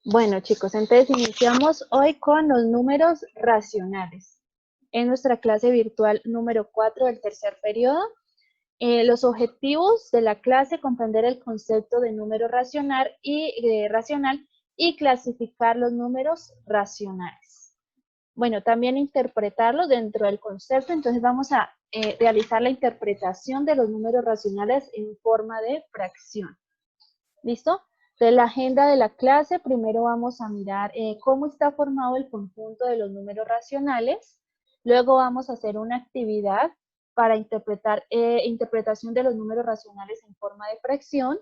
Bueno, chicos, entonces iniciamos hoy con los números racionales. En nuestra clase virtual número 4 del tercer periodo, los objetivos de la clase: comprender el concepto de número racional y clasificar los números racionales. Bueno, también interpretarlos dentro del concepto. Entonces vamos a realizar la interpretación de los números racionales en forma de fracción. ¿Listo? De la agenda de la clase, primero vamos a mirar cómo está formado el conjunto de los números racionales. Luego vamos a hacer una actividad para interpretación de los números racionales en forma de fracción.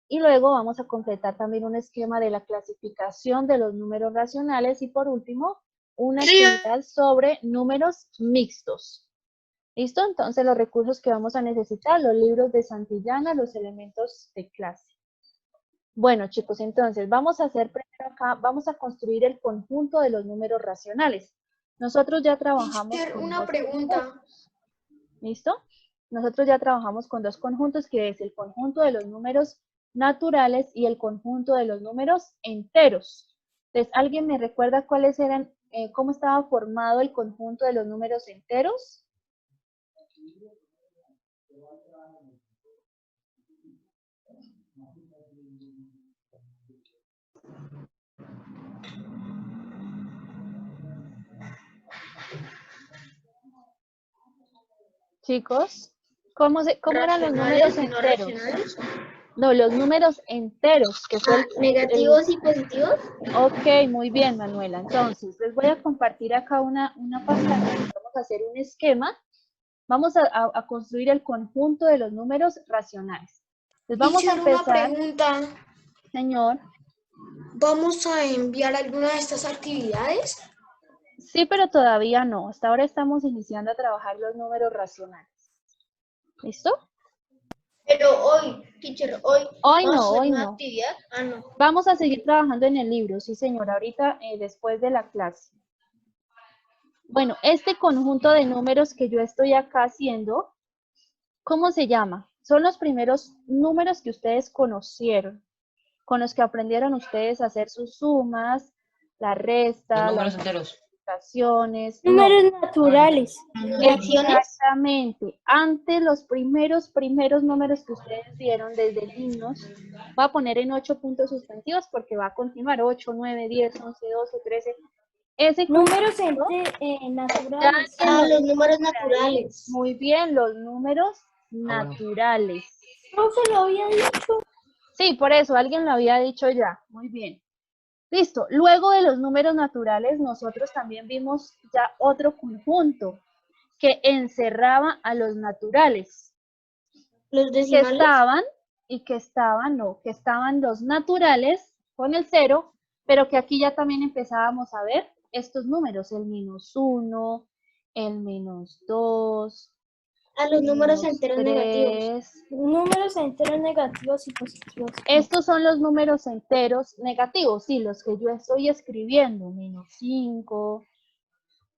Y luego vamos a completar también un esquema de la clasificación de los números racionales. Y por último, una actividad sobre números mixtos. ¿Listo? Entonces los recursos que vamos a necesitar: los libros de Santillana, los elementos de clase. Bueno, chicos, entonces vamos a hacer primero acá, vamos a construir el conjunto de los números racionales. Nosotros ya trabajamos con una pregunta. Conjuntos. ¿Listo? Nosotros ya trabajamos con dos conjuntos, que es el conjunto de los números naturales y el conjunto de los números enteros. Entonces, ¿alguien me recuerda cuáles eran, cómo estaba formado el conjunto de los números enteros? Chicos, ¿cómo eran los números enteros? No, los números enteros, que fue negativos y positivos. Ok, muy bien, Manuela. Entonces, les voy a compartir acá una pantalla. Vamos a hacer un esquema. Vamos a construir el conjunto de los números racionales. Les vamos a empezar. Una pregunta. Señor. ¿Vamos a enviar alguna de estas actividades? Sí, pero todavía no. Hasta ahora estamos iniciando a trabajar los números racionales. ¿Listo? Pero hoy, teacher, hoy no. Actividad. Ah, no. Vamos a seguir trabajando en el libro, sí, señora, ahorita después de la clase. Bueno, este conjunto de números que yo estoy acá haciendo, ¿cómo se llama? Son los primeros números que ustedes conocieron, con los que aprendieron ustedes a hacer sus sumas, la resta, las multiplicaciones. Números naturales. Exactamente. Antes, los primeros números que ustedes vieron desde niños, voy a poner en 8 puntos suspensivos porque va a continuar 8, 9, 10, 11, 12, 13. Ese números naturales. Los números naturales. Muy bien, los números naturales. No se lo había dicho. Sí, por eso, alguien lo había dicho ya. Muy bien. Listo. Luego de los números naturales, nosotros también vimos ya otro conjunto que encerraba a los naturales. Los decimales. Que estaban los naturales con el 0, pero que aquí ya también empezábamos a ver estos números, el -1, el -2. A los números enteros 3. negativos. Números enteros negativos y positivos. Estos son los números enteros negativos, sí, los que yo estoy escribiendo, -5,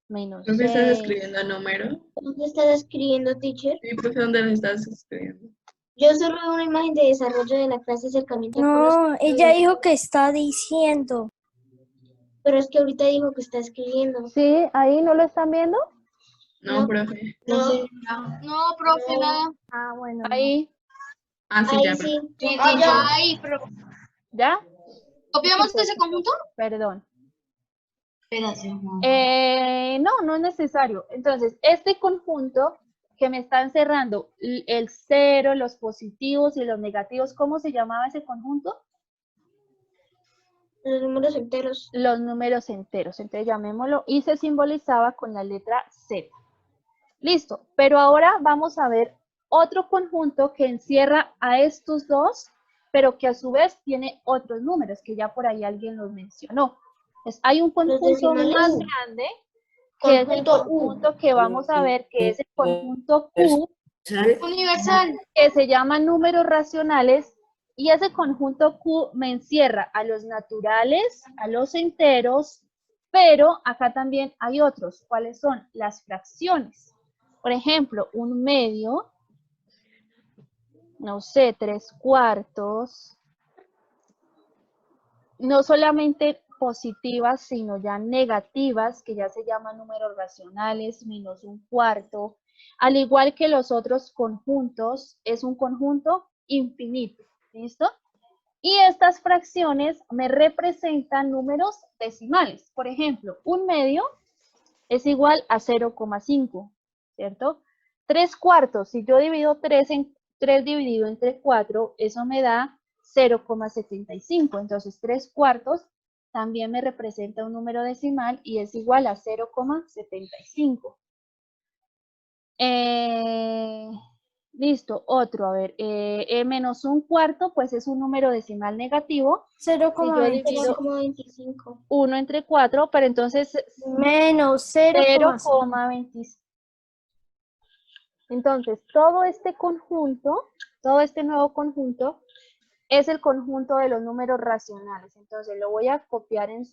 -6. ¿Dónde estás escribiendo el número? ¿Dónde estás escribiendo, teacher? Sí, profe, ¿dónde lo estás escribiendo? Yo solo veo una imagen de desarrollo de la clase acercamiento. No, ella dijo que está diciendo. Pero es que ahorita dijo que está escribiendo. Sí, ahí no lo están viendo. No, profe. No, profe, nada. Ah, bueno. Ahí. Ah, sí, ahí ya. Sí. Ahí, profe. ¿Ya? ¿Copiamos ese conjunto? Perdón. Gracias. No es necesario. Entonces, este conjunto que me está encerrando el 0, los positivos y los negativos, ¿cómo se llamaba ese conjunto? Los números enteros. Los números enteros. Entonces, llamémoslo, y se simbolizaba con la letra Z. Listo, pero ahora vamos a ver otro conjunto que encierra a estos dos, pero que a su vez tiene otros números, que ya por ahí alguien los mencionó. Entonces, hay un conjunto más grande, que es el conjunto que vamos a ver, que es el conjunto Q, universal, que se llama números racionales, y ese conjunto Q me encierra a los naturales, a los enteros, pero acá también hay otros. ¿Cuáles son? Las fracciones. Por ejemplo, un medio, no sé, 3/4, no solamente positivas, sino ya negativas, que ya se llaman números racionales, menos un cuarto, al igual que los otros conjuntos, es un conjunto infinito, ¿listo? Y estas fracciones me representan números decimales. Por ejemplo, un medio es igual a 0,5, ¿cierto? 3 cuartos, si yo divido 3 en 3 dividido entre 4, eso me da 0,75. Entonces, 3 cuartos también me representa un número decimal y es igual a 0,75. Listo, otro, a ver, menos un cuarto, pues es un número decimal negativo. Si yo divido 0,25. 1 entre 4, pero entonces Menos 0,5. 0,25. Entonces, todo este conjunto, todo este nuevo conjunto, es el conjunto de los números racionales. Entonces, lo voy a copiar en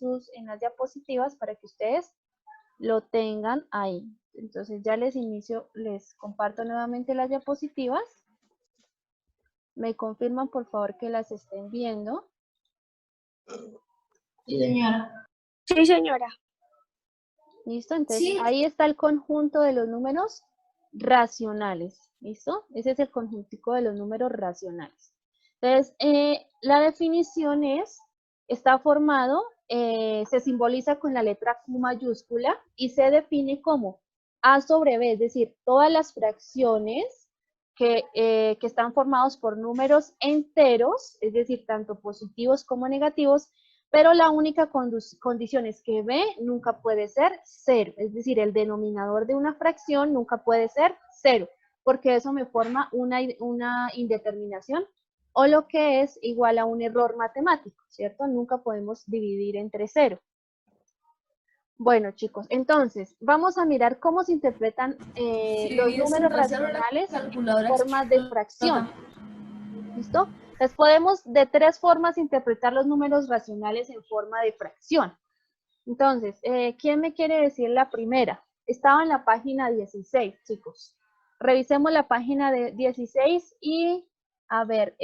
las diapositivas para que ustedes lo tengan ahí. Entonces, ya les comparto nuevamente las diapositivas. Me confirman, por favor, que las estén viendo. Sí, señora. Sí, señora. ¿Listo? Entonces, Sí. ahí está el conjunto de los números racionales. ¿Listo? Ese es el conjuntico de los números racionales. Entonces, la definición está formado, se simboliza con la letra Q mayúscula y se define como A sobre B, es decir, todas las fracciones que están formados por números enteros, es decir, tanto positivos como negativos, pero la única condición es que B nunca puede ser 0, es decir, el denominador de una fracción nunca puede ser 0, porque eso me forma una indeterminación o lo que es igual a un error matemático, ¿cierto? Nunca podemos dividir entre 0. Bueno, chicos, entonces vamos a mirar cómo se interpretan los números racionales en formas de fracción. ¿Listo? Entonces podemos de 3 formas interpretar los números racionales en forma de fracción. Entonces, ¿quién me quiere decir la primera? Estaba en la página 16, chicos. Revisemos la página de 16 y, a ver,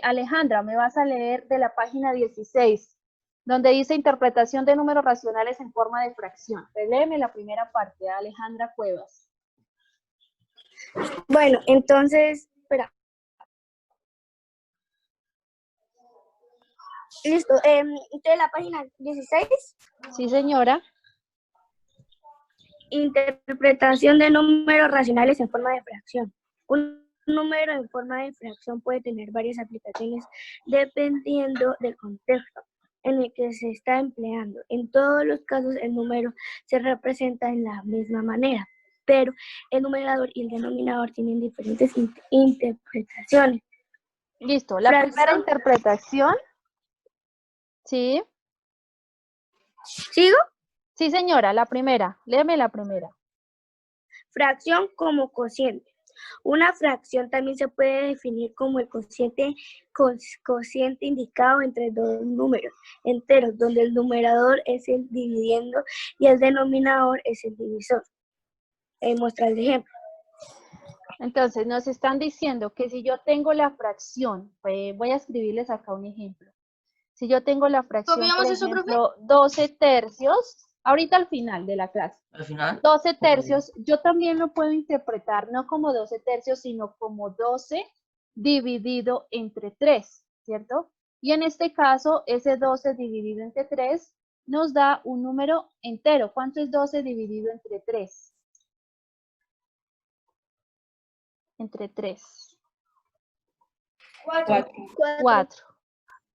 Alejandra, me vas a leer de la página 16, donde dice interpretación de números racionales en forma de fracción. Léeme la primera parte, de Alejandra Cuevas. Bueno, entonces, espera. Listo. Entonces, la página 16. Sí, señora. Interpretación de números racionales en forma de fracción. Un número en forma de fracción puede tener varias aplicaciones dependiendo del contexto en el que se está empleando. En todos los casos, el número se representa de la misma manera, pero el numerador y el denominador tienen diferentes interpretaciones. Listo. La primera interpretación. Sí. ¿Sigo? Sí, señora, la primera. Léeme la primera. Fracción como cociente. Una fracción también se puede definir como el cociente indicado entre dos números enteros, donde el numerador es el dividiendo y el denominador es el divisor. Muestra el ejemplo. Entonces, nos están diciendo que si yo tengo la fracción, voy a escribirles acá un ejemplo. Si yo tengo la fracción, por ejemplo, 12 tercios, ahorita al final de la clase, ¿Al final? 12 tercios, yo también lo puedo interpretar no como 12 tercios, sino como 12 dividido entre 3, ¿cierto? Y en este caso, ese 12 dividido entre 3 nos da un número entero. ¿Cuánto es 12 dividido entre 3? Entre 3. 4.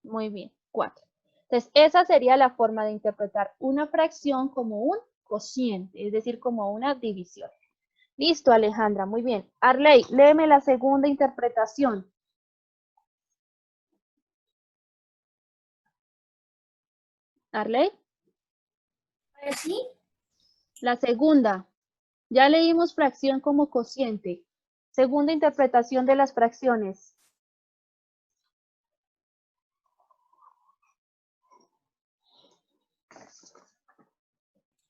Muy bien, 4. Entonces, esa sería la forma de interpretar una fracción como un cociente, es decir, como una división. Listo, Alejandra, muy bien. Arley, léeme la segunda interpretación. Arley. ¿Sí? La segunda. Ya leímos fracción como cociente. Segunda interpretación de las fracciones.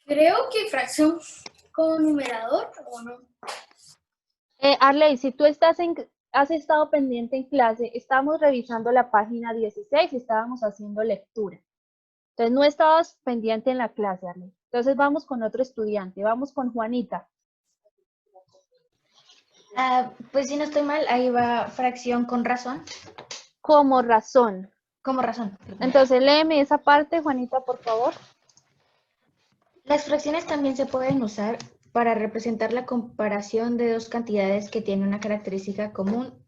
Creo que fracción como numerador o no. Arley, si tú has estado pendiente en clase, estamos revisando la página 16 y estábamos haciendo lectura. Entonces no estabas pendiente en la clase, Arley. Entonces vamos con otro estudiante, vamos con Juanita. Pues si no estoy mal, ahí va fracción con razón. Como razón. Como razón. Entonces léeme esa parte, Juanita, por favor. Las fracciones también se pueden usar para representar la comparación de dos cantidades que tienen una característica común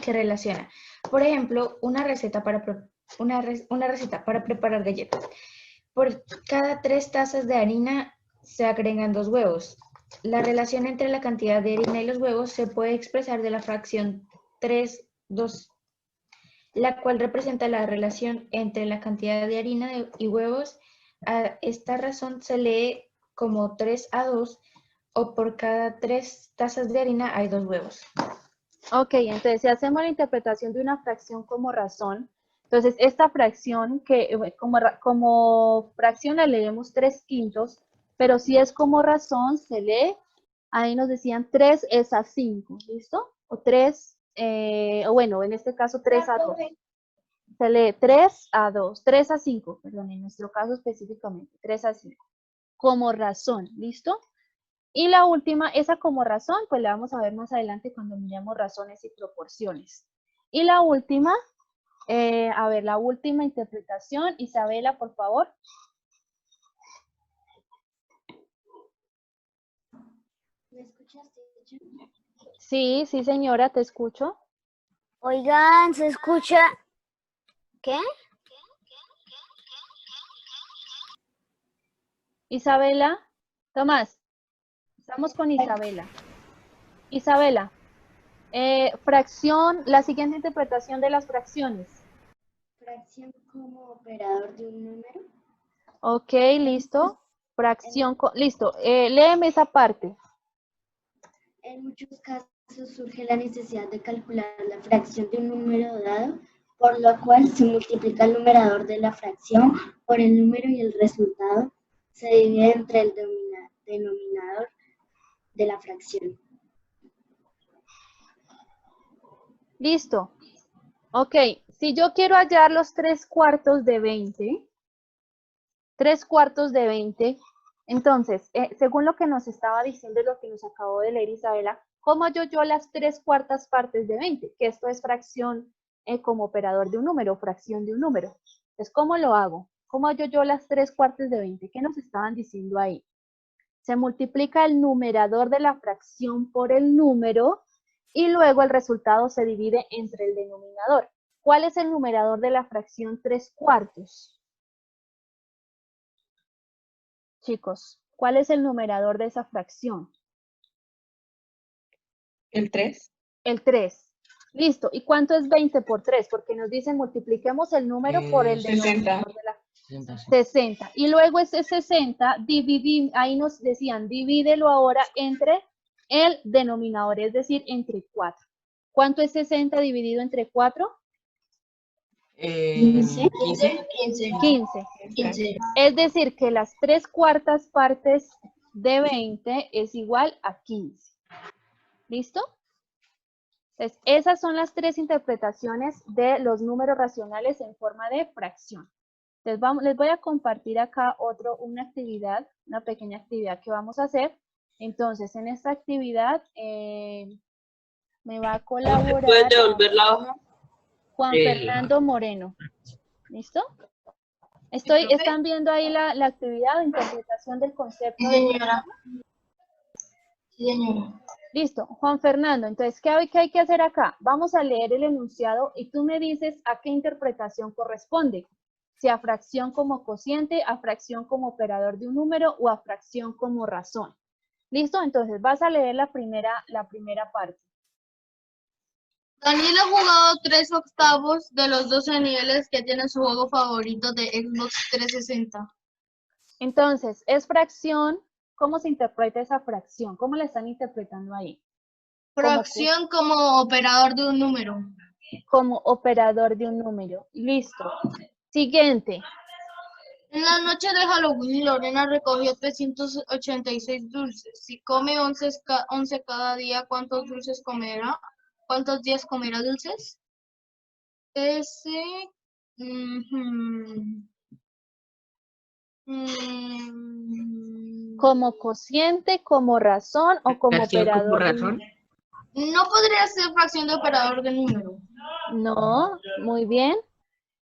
que relaciona. Por ejemplo, una receta para preparar galletas. Por cada 3 tazas de harina se agregan 2 huevos. La relación entre la cantidad de harina y los huevos se puede expresar de la fracción 3:2, la cual representa la relación entre la cantidad de harina y huevos. A esta razón se lee como 3:2, o por cada 3 tazas de harina hay 2 huevos. Ok, entonces si hacemos la interpretación de una fracción como razón, entonces esta fracción que como fracción la leemos 3/5, pero si es como razón se lee, ahí nos decían 3 es a 5, ¿listo? O 3, o bueno, en este caso 3:2. Se lee 3:2, 3:5, perdón, en nuestro caso específicamente, 3:5, como razón, ¿listo? Y la última, esa como razón, pues la vamos a ver más adelante cuando miremos razones y proporciones. Y la última, la última interpretación, Isabela, por favor. ¿Me escuchaste? Sí, sí, señora, te escucho. Oigan, ¿se escucha? ¿Qué? Isabela, Tomás, estamos con Isabela. Isabela, fracción, la siguiente interpretación de las fracciones. Fracción como operador de un número. Ok, listo. Fracción, listo. Léeme esa parte. En muchos casos surge la necesidad de calcular la fracción de un número dado, por lo cual se multiplica el numerador de la fracción por el número y el resultado se divide entre el denominador de la fracción. Listo. Ok, si yo quiero hallar los 3/4 de 20, 3/4 de 20, entonces, según lo que nos estaba diciendo y lo que nos acabó de leer Isabela, ¿cómo hallo yo las 3/4 partes de 20? Que esto es fracción como operador de un número, fracción de un número. Entonces, ¿cómo lo hago? ¿Cómo hallo yo las 3/4 de 20? ¿Qué nos estaban diciendo ahí? Se multiplica el numerador de la fracción por el número y luego el resultado se divide entre el denominador. ¿Cuál es el numerador de la fracción 3/4? Chicos, ¿cuál es el numerador de esa fracción? ¿El 3? El 3. Listo. ¿Y cuánto es 20 por 3? Porque nos dicen multipliquemos el número por el 60. denominador de la 60. Y luego ese 60, ahí nos decían, divídelo ahora entre el denominador, es decir, entre 4. ¿Cuánto es 60 dividido entre 4? 15. 15. Es decir, que las 3/4 partes de 20 es igual a 15. ¿Listo? Entonces, esas son las 3 interpretaciones de los números racionales en forma de fracción. Entonces, les voy a compartir acá una actividad, una pequeña actividad que vamos a hacer. Entonces, en esta actividad me va a colaborar ¿Puedes devolver la hoja? Juan Fernando Moreno. ¿Listo? ¿Están viendo ahí la actividad de interpretación del concepto? Señora. Sí, señora. Listo, Juan Fernando, entonces, ¿qué hay que hacer acá? Vamos a leer el enunciado y tú me dices a qué interpretación corresponde. Si a fracción como cociente, a fracción como operador de un número o a fracción como razón. ¿Listo? Entonces, vas a leer la primera parte. Daniel ha jugado 3/8 de los 12 niveles que tiene su juego favorito de Xbox 360. Entonces, es fracción. ¿Cómo se interpreta esa fracción? ¿Cómo la están interpretando ahí? Fracción como operador de un número. Como operador de un número. Listo. Siguiente. En la noche de Halloween, Lorena recogió 386 dulces. Si come 11 cada día, ¿cuántos dulces comerá? ¿Cuántos días comerá dulces? Ujú. Mm, ¿Como cociente, como razón o como Fracción como operador de razón. número? No podría ser fracción de operador de número. No, muy bien.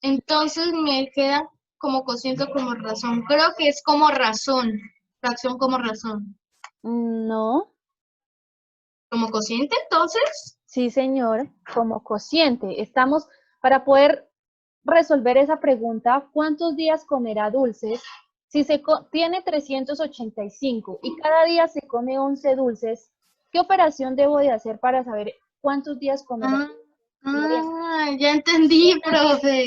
Entonces me queda como cociente o como razón. Creo que es como razón. Fracción como razón. No, ¿Como cociente entonces? sí señor, como cociente. Estamos, para poder resolver esa pregunta, ¿cuántos días comerá dulces? Si tiene 385 y cada día se come 11 dulces, ¿qué operación debo de hacer para saber cuántos días comerá? Ya entendí, profe.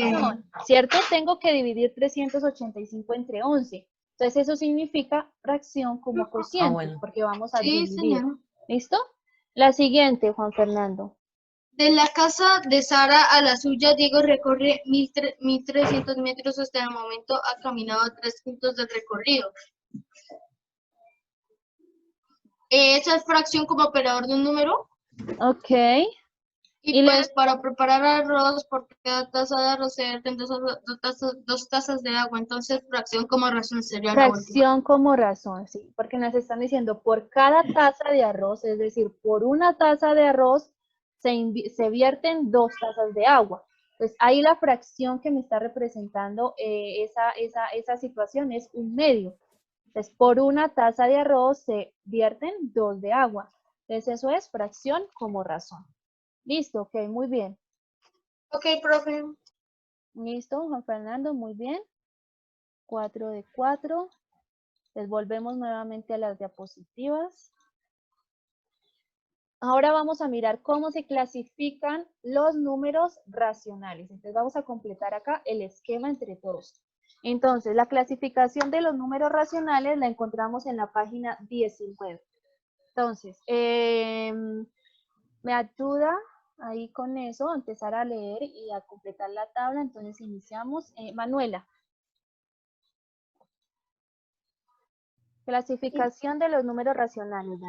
¿Cierto? Tengo que dividir 385 entre 11. Entonces eso significa fracción como cociente, bueno. porque vamos a Sí, dividir. señor. ¿Listo? La siguiente, Juan Fernando. De la casa de Sara a la suya, Diego recorre 1300 metros. Hasta el momento ha caminado 3 puntos del recorrido. Esa es fracción como operador de un número. Ok. Y Y pues para preparar arroz, por cada taza de arroz se vierten dos tazas de agua. Entonces fracción como razón sería la última. fracción como razón, sí, porque nos están diciendo por cada taza de arroz, es decir, por una taza de arroz se vierten 2 tazas de agua. Entonces, ahí la fracción que me está representando esa situación es 1/2. Entonces, por una taza de arroz se vierten 2 de agua. Entonces, eso es fracción como razón. Listo, ok, muy bien. Ok, profe. Listo, Juan Fernando, muy bien. 4 de 4. Les volvemos nuevamente a las diapositivas. Ahora vamos a mirar cómo se clasifican los números racionales. Entonces vamos a completar acá el esquema entre todos. Entonces, la clasificación de los números racionales la encontramos en la página 19. Entonces, me ayuda ahí con eso, a empezar a leer y a completar la tabla. Entonces iniciamos. Manuela. Clasificación de los números racionales,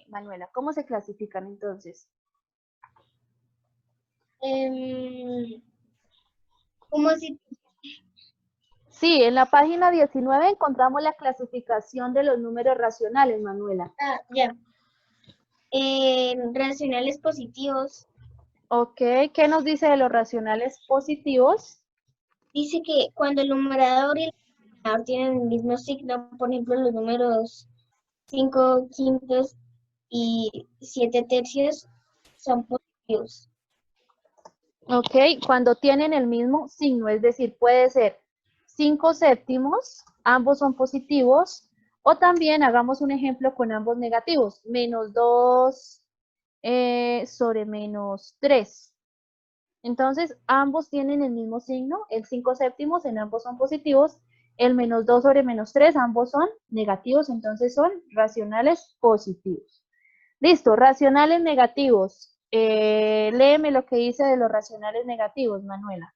Manuela. ¿Cómo se clasifican entonces? ¿Cómo si Sí, en la página 19 encontramos la clasificación de los números racionales, Manuela. ya? Racionales positivos. Ok, ¿qué nos dice de los racionales positivos? Dice que cuando el numerador y el denominador tienen el mismo signo, por ejemplo, los números 5 quintos y 7 tercios son positivos. Ok, cuando tienen el mismo signo, es decir, puede ser 5 séptimos, ambos son positivos, o también hagamos un ejemplo con ambos negativos, -2 sobre -3. Entonces, ambos tienen el mismo signo, el 5 séptimos en ambos son positivos, el -2 sobre -3 ambos son negativos, entonces son racionales positivos. Listo, racionales negativos. Léeme lo que dice de los racionales negativos, Manuela.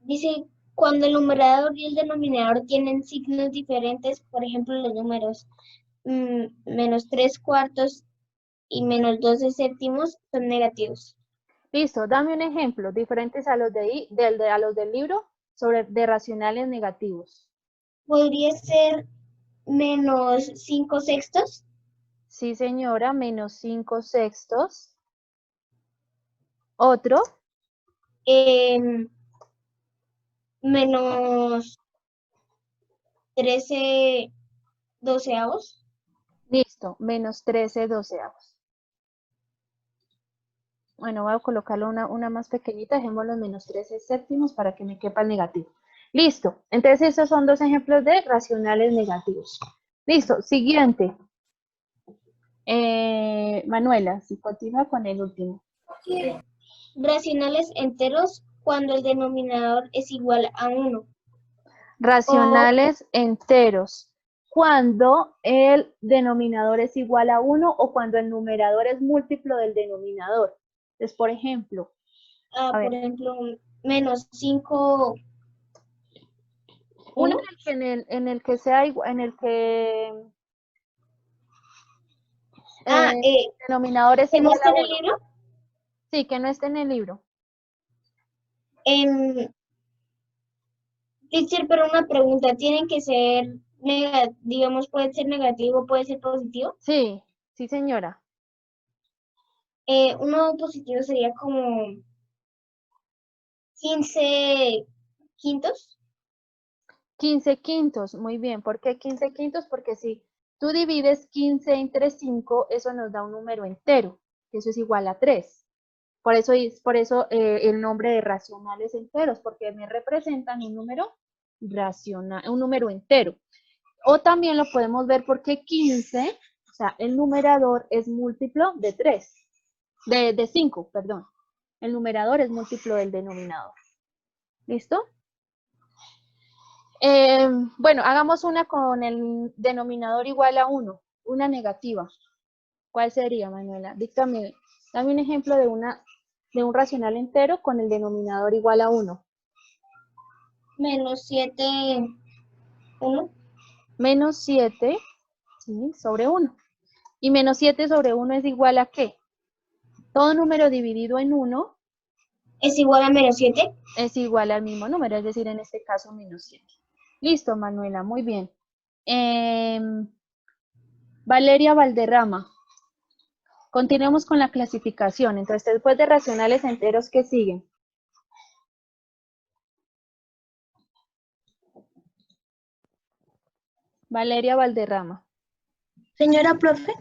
Dice, cuando el numerador y el denominador tienen signos diferentes, por ejemplo, los números -3/4 y -12 séptimos son negativos. Listo, dame un ejemplo, diferentes a los a los del libro, de racionales negativos. Podría ser -5 sextos. Sí, señora, -5 sextos. Otro. -13 doceavos. Listo, -13 doceavos. Bueno, voy a colocarlo una más pequeñita, dejémoslo en -13 séptimos para que me quepa el negativo. Listo, entonces estos son 2 ejemplos de racionales negativos. Listo, siguiente. Manuela, si continúa con el último. Racionales enteros cuando el denominador es igual a 1. Racionales enteros. Cuando el denominador es igual a 1 o cuando el numerador es múltiplo del denominador. Entonces, por ejemplo. Por ejemplo, -5. Uno en el que sea igual, en el que el denominador es ¿Que no igual está a en el 1. libro? Sí, que no esté en el libro. Teacher, pero una pregunta, ¿tienen que ser, digamos, puede ser negativo, puede ser positivo? Sí, sí, señora. Uno positivo sería como 15 quintos. 15 quintos, muy bien. ¿Por qué 15 quintos? Porque si tú divides 15 entre 5, eso nos da un número entero, que eso es igual a 3. Por eso el nombre de racionales enteros, porque me representan un número racional, un número entero. O también lo podemos ver porque 15, o sea, el numerador es múltiplo de 3, de 5, perdón. El numerador es múltiplo del denominador. ¿Listo? Bueno, hagamos una con el denominador igual a 1, una negativa. ¿Cuál sería, Manuela? Dame un ejemplo de un racional entero con el denominador igual a 1. Menos 7, 1. Menos 7, ¿sí? Sobre 1. Y menos 7 sobre 1 es igual a ¿qué? Todo número dividido en 1 ¿Es igual a menos 7? es igual al mismo número, es decir, en este caso menos 7. Listo, Manuela, muy bien. Valeria Valderrama. Continuemos con la clasificación. Entonces, después de racionales enteros, ¿qué siguen? Valeria Valderrama. Señora profe.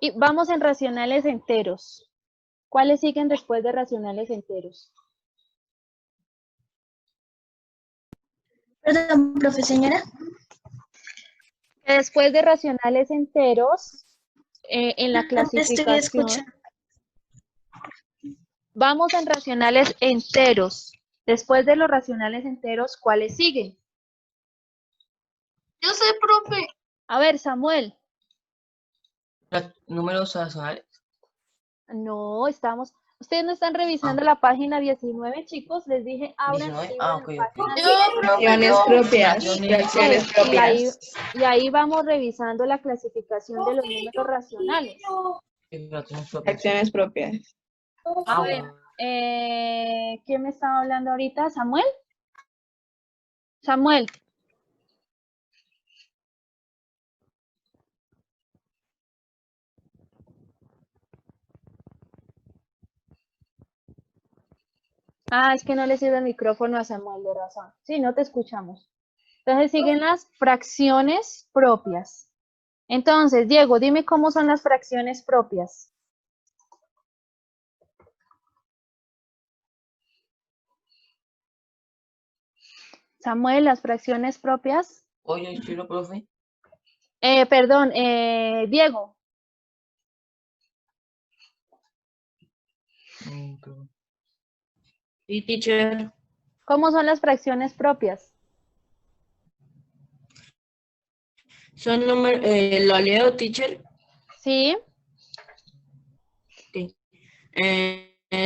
Y vamos en racionales enteros. ¿Cuáles siguen después de racionales enteros? Perdón, profe, señora. Después de racionales enteros, en la No te estoy clasificación, escuchando. vamos en racionales enteros. Después de los racionales enteros, ¿cuáles siguen? Yo sé, profe. A ver, Samuel. Números racionales. No, ustedes no están revisando la página 19, chicos. Les dije, abran 19. el libro en Ok, la página ok. Yo, profe, Fracciones yo. propias, fracciones y propias. ahí vamos revisando la clasificación de los números racionales. Fracciones propias. Fracciones propias. A ver, ¿quién me estaba hablando ahorita? ¿Samuel? Samuel. Ah, es que no le sirve el micrófono a Samuel, de razón. Sí, no te escuchamos. Entonces siguen las fracciones propias. Entonces, Diego, dime cómo son las fracciones propias. Samuel, las fracciones propias. Oye, ¿quiero, profe? Perdón, Diego. Sí, teacher. ¿Cómo son las fracciones propias? Son números, ¿lo leo, teacher? Sí. Sí.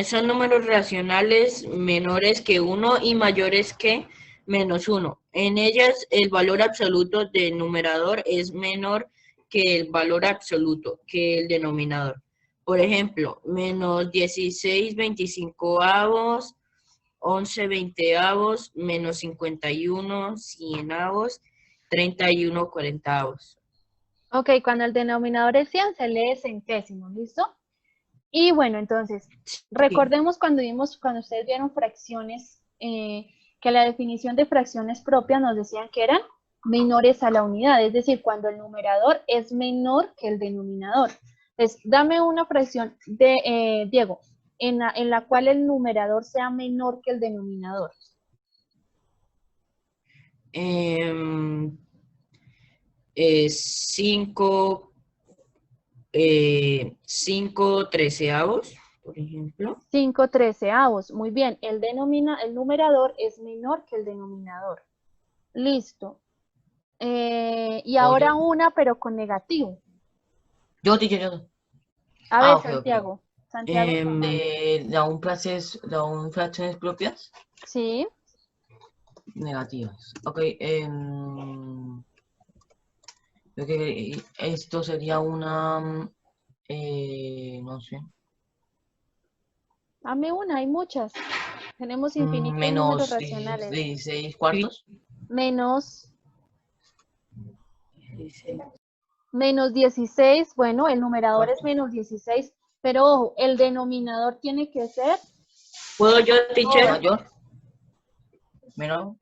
Son números racionales menores que 1 y mayores que menos 1. En ellas, el valor absoluto del numerador es menor que el valor absoluto que el denominador. Por ejemplo, menos 16 25avos, 11 20avos, menos 51 100avos, 31 40avos. Ok, cuando el denominador es 100, se lee centésimos, ¿listo? Y bueno, entonces, recordemos cuando ustedes vieron fracciones, que la definición de fracciones propias nos decían que eran menores a la unidad, es decir, cuando el numerador es menor que el denominador. Entonces, dame una fracción de, Diego, en la cual el numerador sea menor que el denominador. 5 treceavos, por ejemplo. 5 treceavos, muy bien. El numerador es menor que el denominador. Listo. Y ahora una, pero con negativo. Yo dije yo. A ver, Ok, Santiago. ok. Santiago. ¿Da un fracciones propias? Sí. Negativas. Ok. Creo que esto sería una, no sé. Dame una, hay muchas. Tenemos infinitos números Menos racionales. 16 cuartos. Menos 16, bueno, el numerador es menos 16, pero ojo, el denominador tiene que ser ¿Puedo yo, teacher? Mayor. Menor.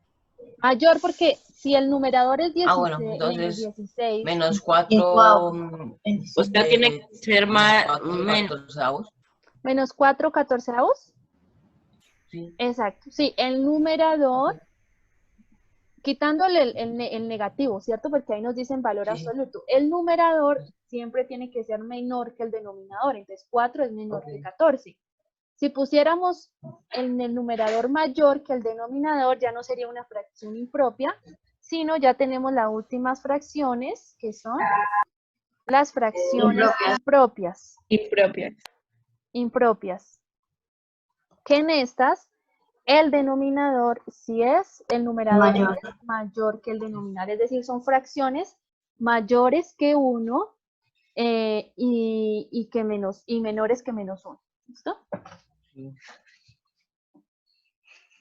mayor, porque si el numerador es 16, Bueno, menos entonces 16, menos 4. Usted tiene que ser más, menos 4 catorceavos. Sí. Exacto, sí, el numerador, quitándole el negativo, ¿cierto? Porque ahí nos dicen valor Sí. absoluto. El numerador siempre tiene que ser menor que el denominador, entonces 4 es menor que 14. Si pusiéramos en el numerador mayor que el denominador, ya no sería una fracción impropia, sino ya tenemos las últimas fracciones, que son las fracciones impropias. Impropias. Que en estas, el denominador, si es el numerador es mayor que el denominador, es decir, son fracciones mayores que 1 y menores que menos 1. ¿Listo? Sí.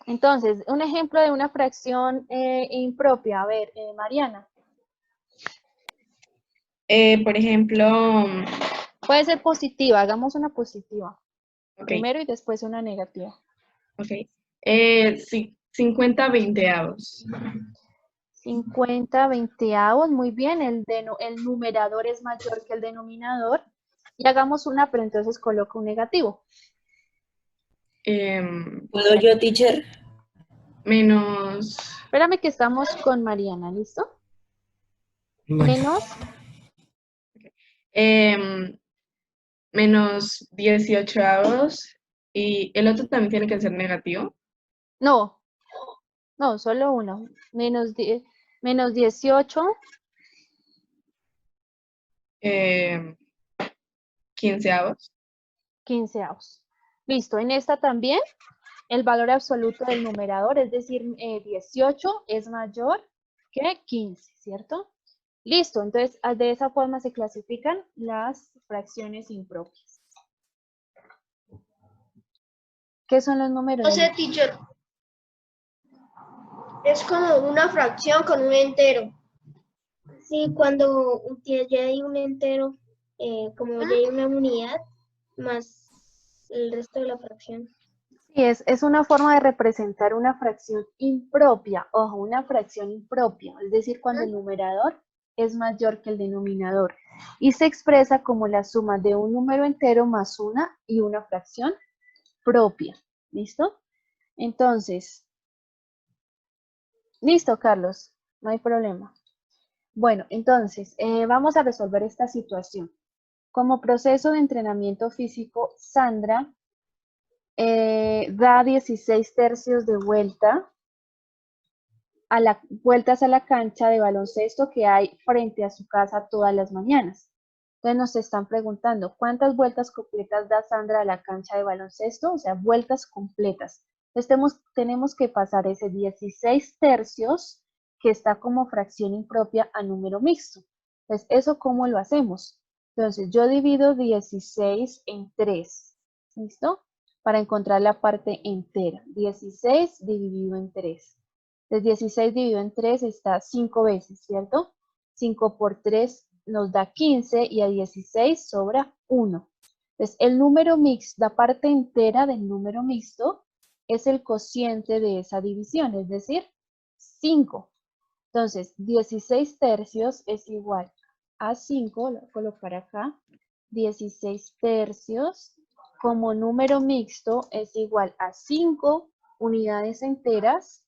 Entonces, un ejemplo de una fracción impropia. A ver, Mariana. Por ejemplo, Puede ser positiva, hagamos una positiva. ok, Primero y después una negativa. ok. 50 veinteavos. 50 veinteavos, muy bien, el numerador es mayor que el denominador. Y hagamos una, pero entonces coloco un negativo. ¿Puedo yo, teacher? Menos. Espérame que estamos con Mariana, ¿listo? Menos, Menos 18avos. Y el otro también tiene que ser negativo. no, solo uno. Menos 18. 15avos. Quinceavos. Listo, en esta también el valor absoluto del numerador, es decir, 18 es mayor que 15, ¿cierto? Listo, entonces de esa forma se clasifican las fracciones impropias. ¿Qué son los números? No sé, teacher. Es como una fracción con un entero. Sí, cuando ya hay un entero, como ya hay una unidad, más el resto de la fracción. Sí, es una forma de representar una fracción impropia, ojo, una fracción impropia, es decir, cuando el numerador es mayor que el denominador y se expresa como la suma de un número entero más una y una fracción propia. ¿Listo? Entonces, listo, Carlos, no hay problema. Bueno, entonces, vamos a resolver esta situación. Como proceso de entrenamiento físico, Sandra da 16 tercios de vueltas a la cancha de baloncesto que hay frente a su casa todas las mañanas. Entonces nos están preguntando, ¿cuántas vueltas completas da Sandra a la cancha de baloncesto? O sea, vueltas completas. Entonces tenemos que pasar ese 16 tercios que está como fracción impropia a número mixto. Entonces, ¿eso cómo lo hacemos? Entonces, yo divido 16 en 3. ¿Listo? Para encontrar la parte entera. 16 dividido en 3. Entonces 16 dividido en 3 está 5 veces, ¿cierto? 5 por 3 nos da 15 y a 16 sobra 1. Entonces el número mixto, la parte entera del número mixto es el cociente de esa división, es decir, 5. Entonces 16 tercios es igual a 5, lo voy a colocar acá, 16 tercios como número mixto es igual a 5 unidades enteras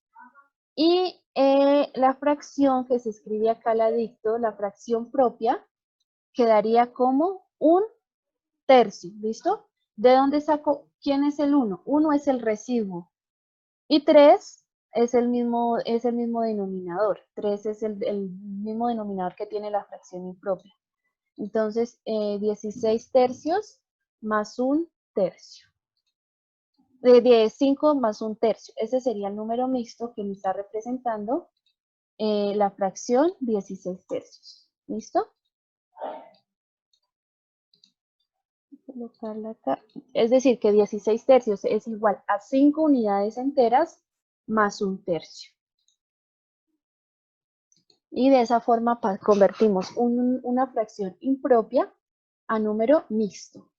y la fracción que se escribe acá al ladito, la fracción propia, quedaría como un tercio, ¿listo? ¿De dónde saco? ¿Quién es el 1? 1 es el residuo y 3 es el mismo denominador. 3 es el mismo denominador que tiene la fracción impropia. Entonces, 16 tercios más un tercio. De 5 más un tercio. Ese sería el número mixto que me está representando la fracción 16 tercios. ¿Listo? Colocarla acá. Es decir, que 16 tercios es igual a 5 unidades enteras más un tercio. Y de esa forma convertimos una fracción impropia a número mixto.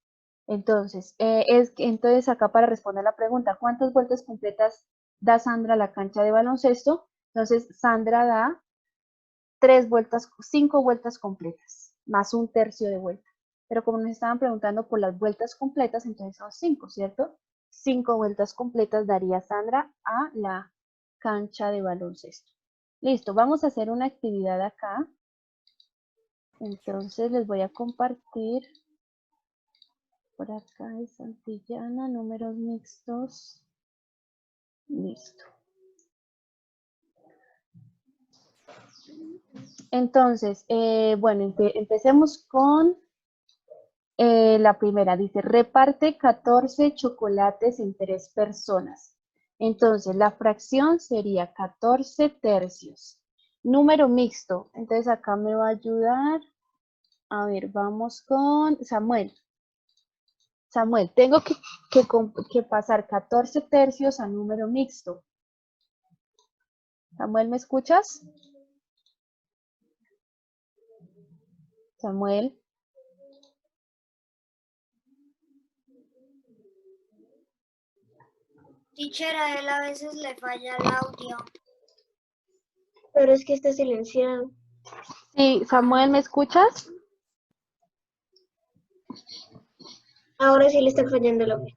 Entonces, entonces acá para responder la pregunta, ¿cuántas vueltas completas da Sandra a la cancha de baloncesto? Entonces, Sandra da 5 vueltas completas, más un tercio de vuelta. Pero como nos estaban preguntando por las vueltas completas, entonces son 5, ¿cierto? 5 vueltas completas daría Sandra a la cancha de baloncesto. Listo, vamos a hacer una actividad acá. Entonces les voy a compartir por acá de Santillana, números mixtos. Listo. Entonces, bueno, empecemos con la primera. Dice, reparte 14 chocolates en 3 personas. Entonces, la fracción sería 14 tercios. Número mixto. Entonces, acá me va a ayudar. A ver, vamos con Samuel. Samuel, tengo que pasar 14 tercios a número mixto. Samuel, ¿me escuchas? Samuel. Teacher, a él a veces le falla el audio. Pero es que está silenciado. Sí, Samuel, ¿me escuchas? Ahora sí le está fallando el audio.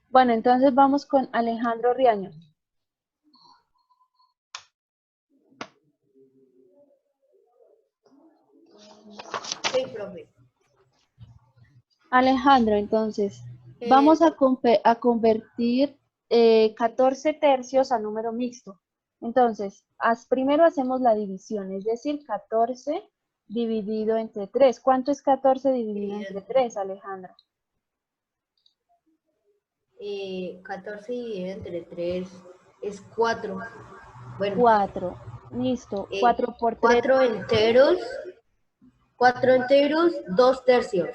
Bueno, entonces vamos con Alejandro Riaño. Sí, profe. Alejandro, entonces, vamos a convertir 14 tercios a número mixto. Entonces, primero hacemos la división, es decir, 14 dividido entre 3. ¿Cuánto es 14 dividido entre 3, Alejandro? 14 dividido entre 3 es 4. Bueno, 4. Listo. 4 por 3. 4 enteros. 4 enteros, 2 tercios.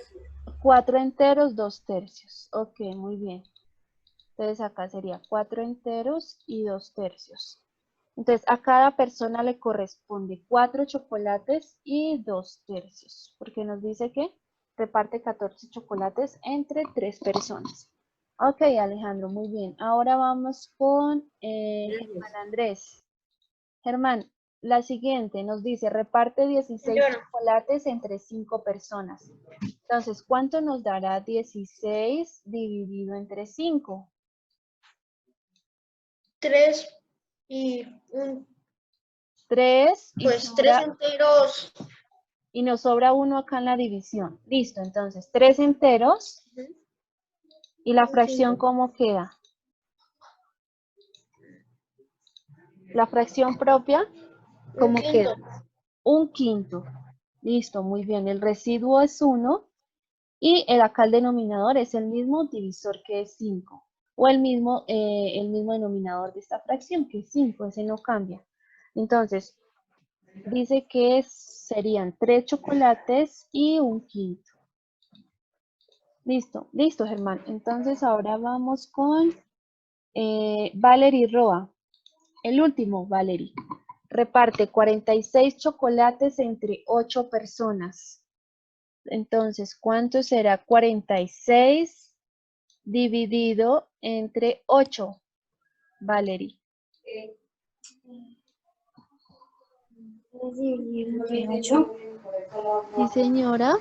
4 enteros, 2 tercios. Ok, muy bien. Entonces acá sería 4 enteros y 2 tercios. Entonces a cada persona le corresponde 4 chocolates y 2 tercios. Porque nos dice que reparte 14 chocolates entre 3 personas. Ok, Alejandro, muy bien. Ahora vamos con Germán Andrés. Germán, la siguiente nos dice, reparte 16 chocolates entre 5 personas. Entonces, ¿cuánto nos dará 16 dividido entre 5? 3 y un... 3. Pues 3 enteros. Y nos sobra 1 acá en la división. Listo, entonces, 3 enteros. ¿Y la fracción cómo queda? La fracción propia, ¿cómo queda? 1/5. Listo, muy bien. El residuo es 1 y acá el denominador es el mismo divisor que es 5. O el mismo denominador de esta fracción que es 5, ese no cambia. Entonces, dice que serían 3 chocolates y 1/5. Listo, listo, Germán. Entonces ahora vamos con Valerie Roa. El último, Valerie. Reparte 46 chocolates entre 8 personas. Entonces, ¿cuánto será 46 dividido entre 8? Valerie. 8. Sí, señora.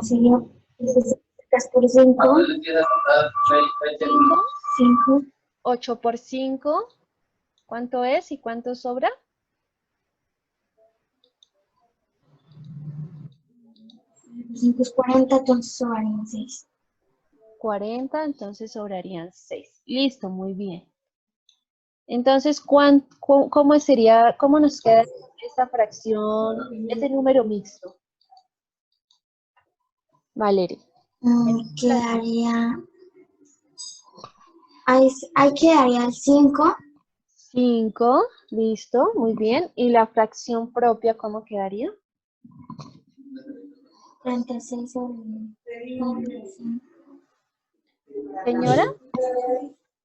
Sería 3 por 5. 5. 8 por 5. ¿Cuánto es y cuánto sobra? 5 es 40, entonces sobrarían 6. 40, entonces sobrarían 6. Listo, muy bien. Entonces, ¿cómo nos queda esta fracción, este número mixto? Valerie. Quedaría... Ahí quedaría el 5. 5, listo, muy bien. ¿Y la fracción propia cómo quedaría? 46 sobre Señora,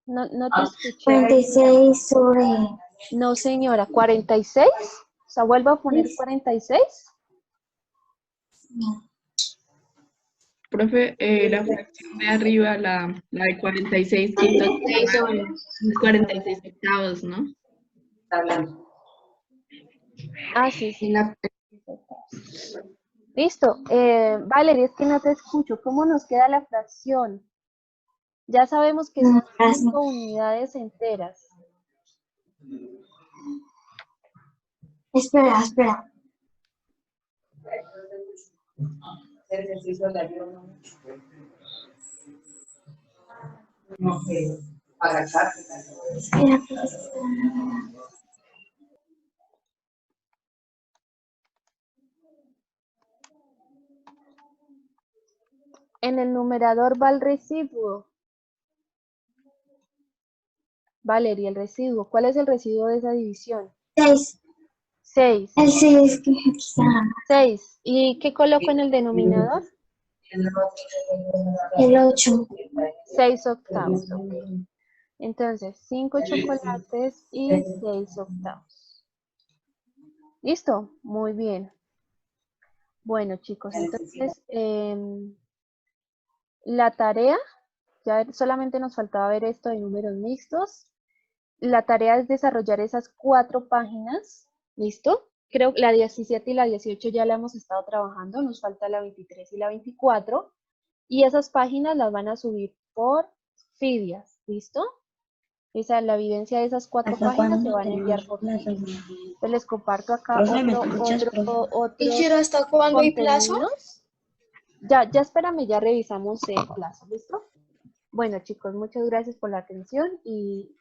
no te escuché. 46 sobre... No, señora, 46. O sea, vuelvo a poner 46. Profe, la fracción de arriba, la de 46, entonces 46 octavos, ¿no? Ah, sí, sí. Listo. Valeria, es que no te escucho. ¿Cómo nos queda la fracción? Ya sabemos que son 5 unidades enteras. Espera, espera. Espera, En el numerador va el residuo. Valeria, el residuo. ¿Cuál es el residuo de esa división? 6. 6. El 6 que aquí está. 6. ¿Y qué coloco en el denominador? El 8. 6 octavos. Ok. Entonces, 5 chocolates y 6 octavos. ¿Listo? Muy bien. Bueno, chicos, entonces, la tarea, ya solamente nos faltaba ver esto de números mixtos. La tarea es desarrollar esas 4 páginas. ¿Listo? Creo que la 17 y la 18 ya la hemos estado trabajando. Nos falta la 23 y la 24. Y esas páginas las van a subir por Fidias. ¿Listo? Esa, la evidencia de esas 4 páginas se van a enviar por Fidias. Entonces les comparto acá otro Teacher, ¿hasta cuándo hay plazo? contenidos. Ya espérame, ya revisamos el plazo. ¿Listo? Bueno, chicos, muchas gracias por la atención y